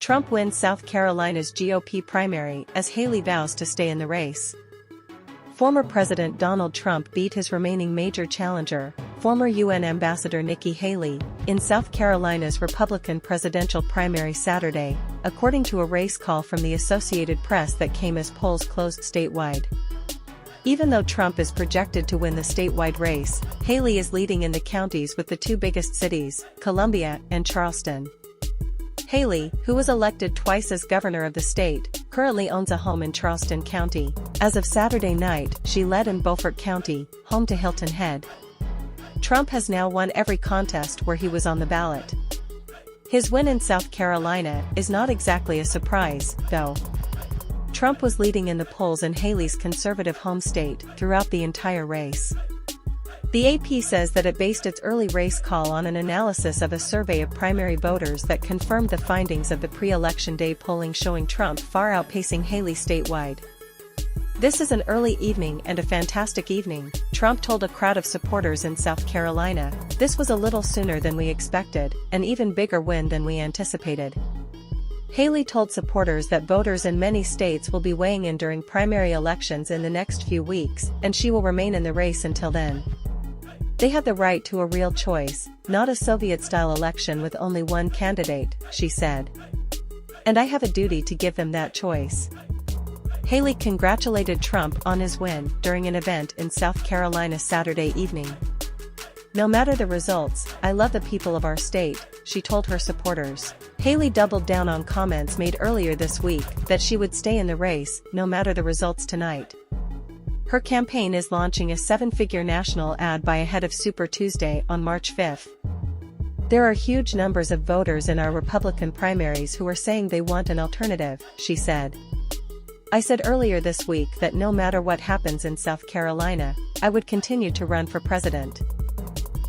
Trump wins South Carolina's GOP primary as Haley vows to stay in the race. Former President Donald Trump beat his remaining major challenger, former UN Ambassador Nikki Haley, in South Carolina's Republican presidential primary Saturday, according to a race call from the Associated Press that came as polls closed statewide. Even though Trump is projected to win the statewide race, Haley is leading in the counties with the two biggest cities, Columbia and Charleston. Haley, who was elected twice as governor of the state, currently owns a home in Charleston County. As of Saturday night, she led in Beaufort County, home to Hilton Head. Trump has now won every contest where he was on the ballot. His win in South Carolina is not exactly a surprise, though. Trump was leading in the polls in Haley's conservative home state throughout the entire race. The AP says that it based its early race call on an analysis of a survey of primary voters that confirmed the findings of the pre-election day polling showing Trump far outpacing Haley statewide. "This is an early evening and a fantastic evening," Trump told a crowd of supporters in South Carolina. "This was a little sooner than we expected, an even bigger win than we anticipated." Haley told supporters that voters in many states will be weighing in during primary elections in the next few weeks, and she will remain in the race until then. "They have the right to a real choice, not a Soviet-style election with only one candidate," she said. "And I have a duty to give them that choice." Haley congratulated Trump on his win during an event in South Carolina Saturday evening. "No matter the results, I love the people of our state," she told her supporters. Haley doubled down on comments made earlier this week that she would stay in the race no matter the results tonight. Her campaign is launching a seven-figure national ad buy ahead of Super Tuesday on March 5th. "There are huge numbers of voters in our Republican primaries who are saying they want an alternative," she said. "I said earlier this week that no matter what happens in South Carolina, I would continue to run for president.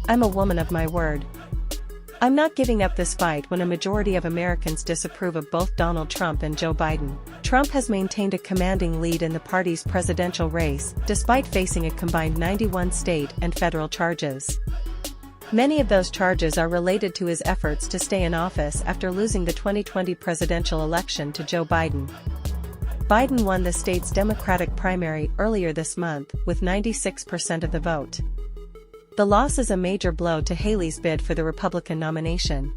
I'm a woman of my word. I'm not giving up this fight when a majority of Americans disapprove of both Donald Trump and Joe Biden." Trump has maintained a commanding lead in the party's presidential race, despite facing a combined 91 state and federal charges. Many of those charges are related to his efforts to stay in office after losing the 2020 presidential election to Joe Biden. Biden won the state's Democratic primary earlier this month with 96% of the vote. The loss is a major blow to Haley's bid for the Republican nomination.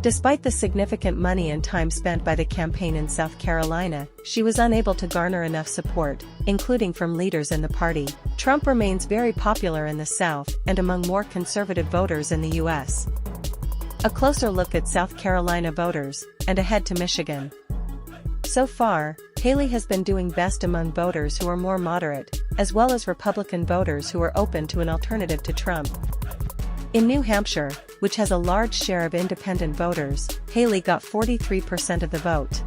Despite the significant money and time spent by the campaign in South Carolina, she was unable to garner enough support, including from leaders in the party. Trump remains very popular in the South and among more conservative voters in the U.S. A closer look at South Carolina voters, and ahead to Michigan. So far, Haley has been doing best among voters who are more moderate, as well as Republican voters who are open to an alternative to Trump. In New Hampshire, which has a large share of independent voters, Haley got 43% of the vote.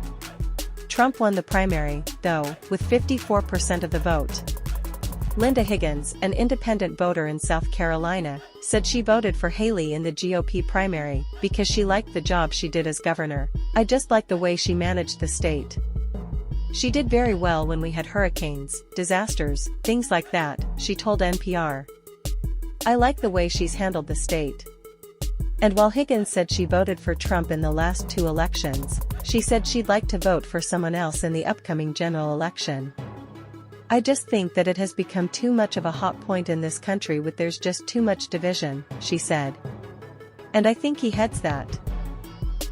Trump won the primary, though, with 54% of the vote. Linda Higgins, an independent voter in South Carolina, said she voted for Haley in the GOP primary because she liked the job she did as governor. "I just like the way she managed the state. She did very well when we had hurricanes, disasters, things like that," she told NPR. "I like the way she's handled the state." And while Higgins said she voted for Trump in the last two elections, she said she'd like to vote for someone else in the upcoming general election. "I just think that it has become too much of a hot point in this country with there's just too much division," she said. "And I think he heads that."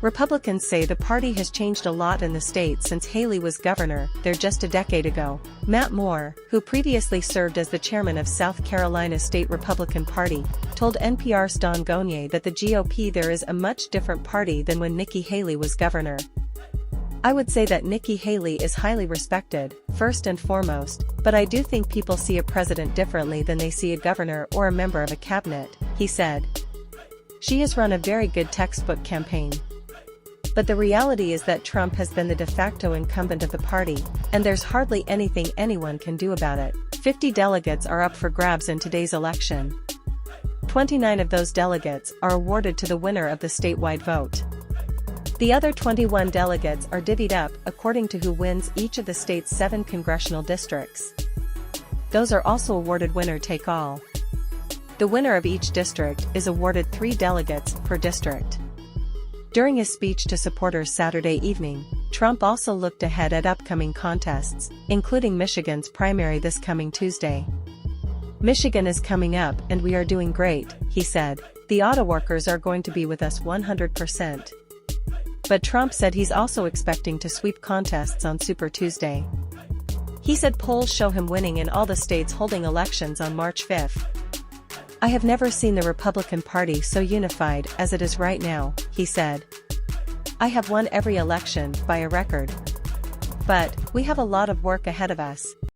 Republicans say the party has changed a lot in the state since Haley was governor there just a decade ago. Matt Moore, who previously served as the chairman of South Carolina's state Republican Party, told NPR's Don Gonier that the GOP there is a much different party than when Nikki Haley was governor. "I would say that Nikki Haley is highly respected, first and foremost, but I do think people see a president differently than they see a governor or a member of a cabinet," he said. "She has run a very good textbook campaign. But the reality is that Trump has been the de facto incumbent of the party, and there's hardly anything anyone can do about it." 50 delegates are up for grabs in today's election. 29 of those delegates are awarded to the winner of the statewide vote. The other 21 delegates are divvied up according to who wins each of the state's 7 congressional districts. Those are also awarded winner-take-all. The winner of each district is awarded 3 delegates per district. During his speech to supporters Saturday evening, Trump also looked ahead at upcoming contests, including Michigan's primary this coming Tuesday. "Michigan is coming up and we are doing great," he said. "The auto workers are going to be with us 100%. But Trump said he's also expecting to sweep contests on Super Tuesday. He said polls show him winning in all the states holding elections on March 5. "I have never seen the Republican Party so unified as it is right now," he said. "I have won every election by a record. But we have a lot of work ahead of us."